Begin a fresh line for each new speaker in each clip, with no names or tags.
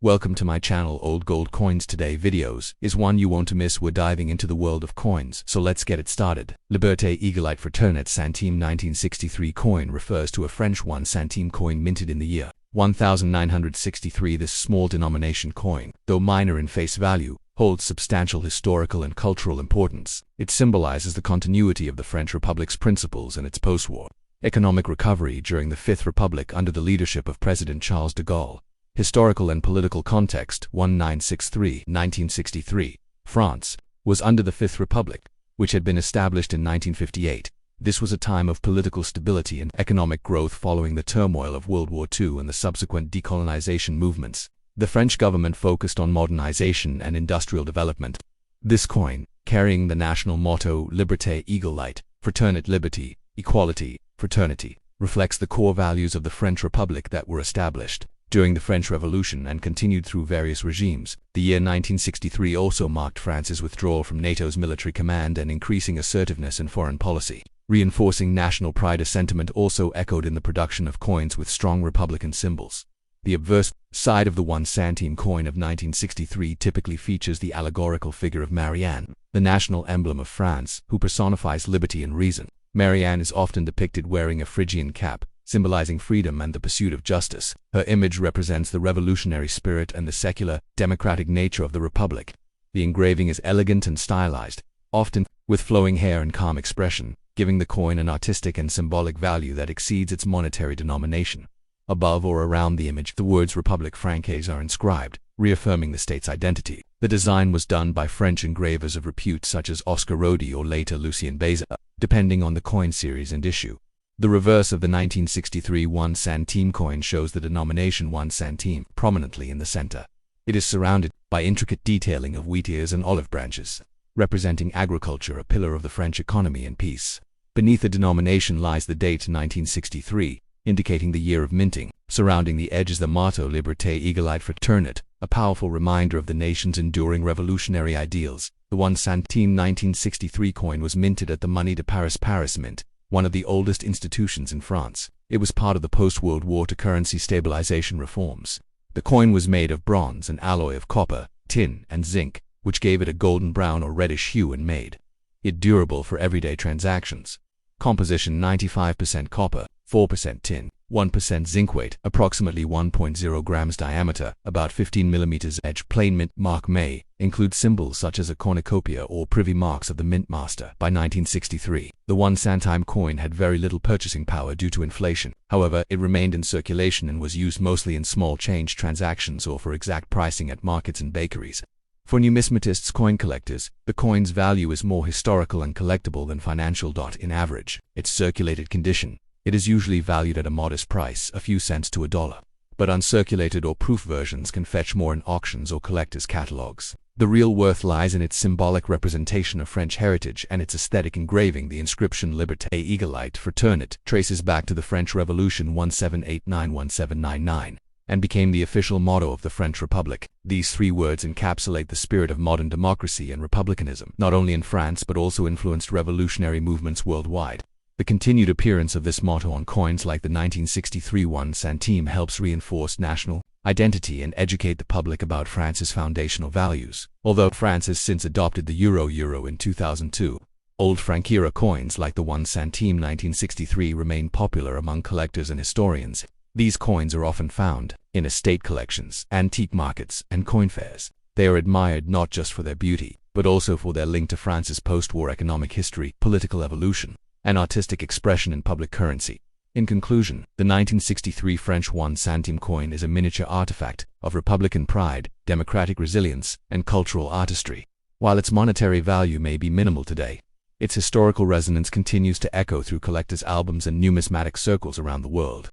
Welcome to my channel Old Gold Coins. Today videos is one you won't miss. We're diving into the world of coins, so let's get it started. Liberté Égalité Fraternité Centime 1963 coin refers to a French 1 centime coin minted in the year 1963. This small denomination coin, though minor in face value, holds substantial historical and cultural importance. It symbolizes the continuity of the French Republic's principles and its post-war economic recovery during the Fifth Republic under the leadership of President Charles de Gaulle. Historical and political context: 1963. France was under the Fifth Republic, which had been established in 1958. This was a time of political stability and economic growth following the turmoil of World War II and the subsequent decolonization movements. The French government focused on modernization and industrial development. This coin, carrying the national motto Liberté Égalité Fraternité, liberty, equality, fraternity, reflects the core values of the French Republic that were established during the French Revolution and continued through various regimes. The year 1963 also marked France's withdrawal from NATO's military command and increasing assertiveness in foreign policy, reinforcing national pride. A sentiment also echoed in the production of coins with strong Republican symbols. The obverse side of the 1 centime coin of 1963 typically features the allegorical figure of Marianne, the national emblem of France, who personifies liberty and reason. Marianne is often depicted wearing a Phrygian cap, symbolizing freedom and the pursuit of justice. Her image represents the revolutionary spirit and the secular, democratic nature of the Republic. The engraving is elegant and stylized, often with flowing hair and calm expression, giving the coin an artistic and symbolic value that exceeds its monetary denomination. Above or around the image, the words République Française are inscribed, reaffirming the state's identity. The design was done by French engravers of repute such as Oscar Rodi or later Lucien Bézat, depending on the coin series and issue. The reverse of the 1963 1 centime coin shows the denomination 1 centime prominently in the center. It is surrounded by intricate detailing of wheat ears and olive branches, representing agriculture, a pillar of the French economy and peace. Beneath the denomination lies the date 1963, indicating the year of minting. Surrounding the edge is the motto Liberté Égalité Fraternité, a powerful reminder of the nation's enduring revolutionary ideals. The 1 centime 1963 coin was minted at the Monnaie de Paris Mint, one of the oldest institutions in France. It was part of the post-World War II currency stabilization reforms. The coin was made of bronze, an alloy of copper, tin, and zinc, which gave it a golden brown or reddish hue and made it durable for everyday transactions. Composition: 95% copper, 4% tin, 1% zinc. Weight: approximately 1.0 grams. Diameter: about 15 millimeters. Edge: plain mint. Mark may include symbols such as a cornucopia or privy marks of the mint master. By 1963, the 1 centime coin had very little purchasing power due to inflation. However, it remained in circulation and was used mostly in small change transactions or for exact pricing at markets and bakeries. For numismatists, coin collectors, the coin's value is more historical and collectible than financial. In average, its circulated condition, it is usually valued at a modest price, a few cents to $1. But uncirculated or proof versions can fetch more in auctions or collectors' catalogs. The real worth lies in its symbolic representation of French heritage and its aesthetic engraving. The inscription Liberté Égalité Fraternité traces back to the French Revolution 1789-1799 and became the official motto of the French Republic. These 3 words encapsulate the spirit of modern democracy and republicanism, not only in France but also influenced revolutionary movements worldwide. The continued appearance of this motto on coins like the 1963 1 centime helps reinforce national identity and educate the public about France's foundational values. Although France has since adopted the euro in 2002, old Franc-era coins like the 1 centime 1963 remain popular among collectors and historians. These coins are often found in estate collections, antique markets, and coin fairs. They are admired not just for their beauty, but also for their link to France's post-war economic history, political evolution, and artistic expression in public currency. In conclusion, the 1963 French 1 centime coin is a miniature artifact of Republican pride, democratic resilience, and cultural artistry. While its monetary value may be minimal today, its historical resonance continues to echo through collectors' albums and numismatic circles around the world.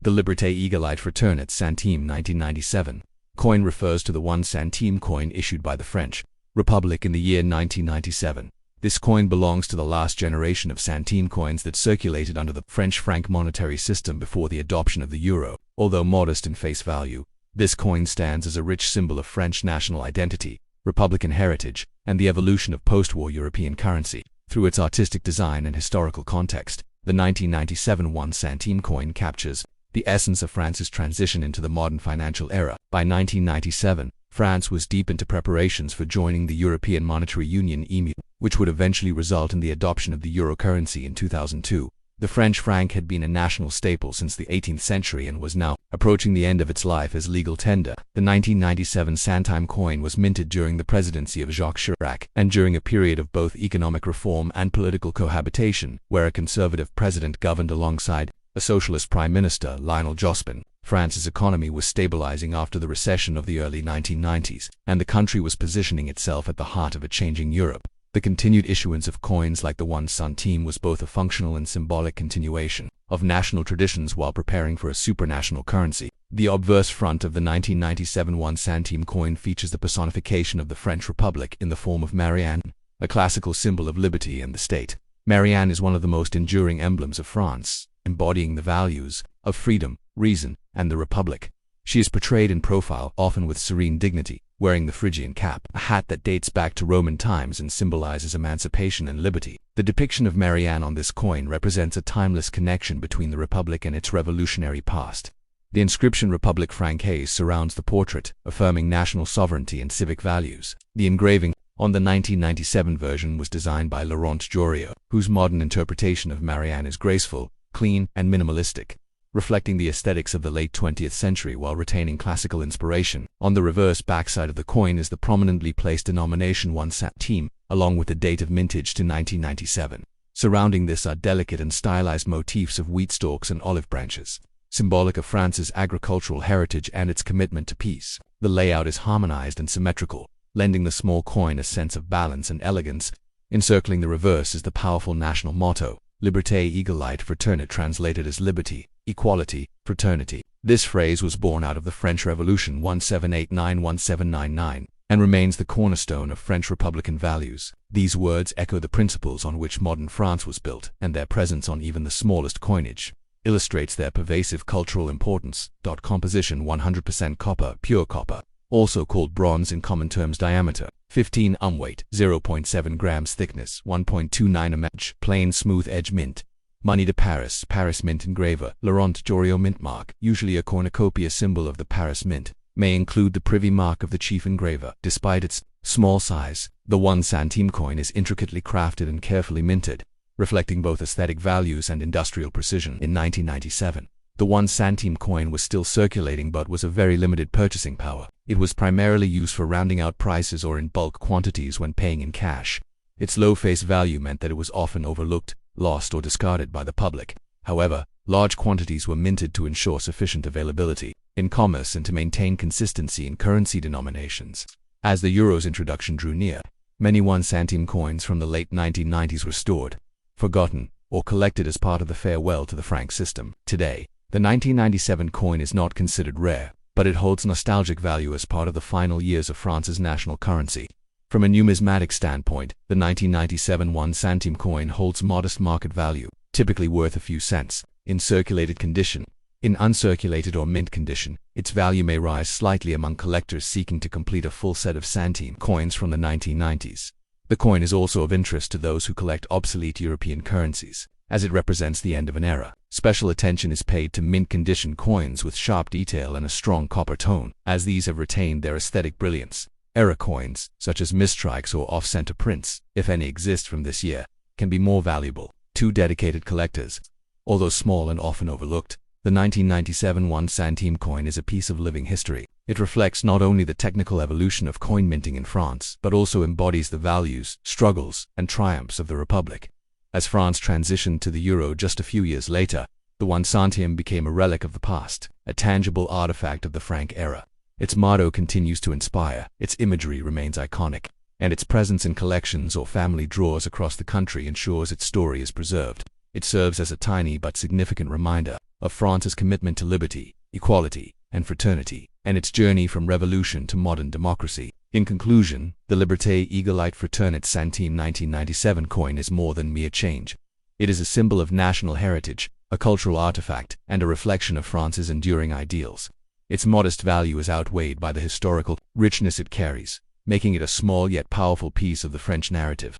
The Liberté Égalité Fraternité Centime 1997 coin refers to the 1 centime coin issued by the French Republic in the year 1997. This coin belongs to the last generation of centime coins that circulated under the French franc monetary system before the adoption of the euro. Although modest in face value, this coin stands as a rich symbol of French national identity, Republican heritage, and the evolution of post-war European currency. Through its artistic design and historical context, the 1997 1 centime coin captures the essence of France's transition into the modern financial era. By 1997, France was deep into preparations for joining the European Monetary Union (EMU), which would eventually result in the adoption of the euro currency in 2002. The French franc had been a national staple since the 18th century and was now approaching the end of its life as legal tender. The 1997 Centime Coin was minted during the presidency of Jacques Chirac and during a period of both economic reform and political cohabitation, where a conservative president governed alongside a socialist prime minister, Lionel Jospin. France's economy was stabilizing after the recession of the early 1990s, and the country was positioning itself at the heart of a changing Europe. The continued issuance of coins like the one centime was both a functional and symbolic continuation of national traditions while preparing for a supranational currency. The obverse front of the 1997 one centime coin features the personification of the French Republic in the form of Marianne, a classical symbol of liberty and the state. Marianne is one of the most enduring emblems of France, embodying the values of freedom, reason, and the Republic. She is portrayed in profile, often with serene dignity, wearing the Phrygian cap, a hat that dates back to Roman times and symbolizes emancipation and liberty. The depiction of Marianne on this coin represents a timeless connection between the Republic and its revolutionary past. The inscription Republique Francaise surrounds the portrait, affirming national sovereignty and civic values. The engraving on the 1997 version was designed by Laurent Joriot, whose modern interpretation of Marianne is graceful, clean, and minimalistic, reflecting the aesthetics of the late 20th century while retaining classical inspiration. On the reverse backside of the coin is the prominently placed denomination one centime, along with the date of mintage to 1997. Surrounding this are delicate and stylized motifs of wheat stalks and olive branches, symbolic of France's agricultural heritage and its commitment to peace. The layout is harmonized and symmetrical, lending the small coin a sense of balance and elegance. Encircling the reverse is the powerful national motto, Liberté, Égalité, Fraternité, translated as liberty, equality, fraternity. This phrase was born out of the French Revolution 1789-1799 and remains the cornerstone of French republican values. These words echo the principles on which modern France was built, and their presence on even the smallest coinage illustrates their pervasive cultural importance. Composition 100% copper, pure copper, also called bronze in common terms. Diameter 15 weight 0.7 grams, thickness 1.29 mm, plain smooth edge mint. Money de Paris, Paris Mint engraver, Laurent Joriot mint mark, usually a cornucopia symbol of the Paris Mint, may include the privy mark of the chief engraver. Despite its small size, the one centime coin is intricately crafted and carefully minted, reflecting both aesthetic values and industrial precision. In 1997, the one centime coin was still circulating but was of very limited purchasing power. It was primarily used for rounding out prices or in bulk quantities when paying in cash. Its low face value meant that it was often overlooked, lost, or discarded by the public. However, large quantities were minted to ensure sufficient availability in commerce and to maintain consistency in currency denominations. As the euro's introduction drew near, many one centime coins from the late 1990s were stored, forgotten, or collected as part of the farewell to the franc system. Today, the 1997 coin is not considered rare, but it holds nostalgic value as part of the final years of France's national currency. From a numismatic standpoint, the 1997 one centime coin holds modest market value, typically worth a few cents, in circulated condition. In uncirculated or mint condition, its value may rise slightly among collectors seeking to complete a full set of centime coins from the 1990s. The coin is also of interest to those who collect obsolete European currencies, as it represents the end of an era. Special attention is paid to mint condition coins with sharp detail and a strong copper tone, as these have retained their aesthetic brilliance. Era coins, such as mistrikes or off-center prints, if any exist from this year, can be more valuable to dedicated collectors. Although small and often overlooked, the 1997 one centime coin is a piece of living history. It reflects not only the technical evolution of coin minting in France, but also embodies the values, struggles, and triumphs of the Republic. As France transitioned to the euro just a few years later, the one centime became a relic of the past, a tangible artifact of the franc era. Its motto continues to inspire, its imagery remains iconic, and its presence in collections or family drawers across the country ensures its story is preserved. It serves as a tiny but significant reminder of France's commitment to liberty, equality, and fraternity, and its journey from revolution to modern democracy. In conclusion, the Liberté, Égalité, Fraternité centime 1997 coin is more than mere change. It is a symbol of national heritage, a cultural artifact, and a reflection of France's enduring ideals. Its modest value is outweighed by the historical richness it carries, making it a small yet powerful piece of the French narrative.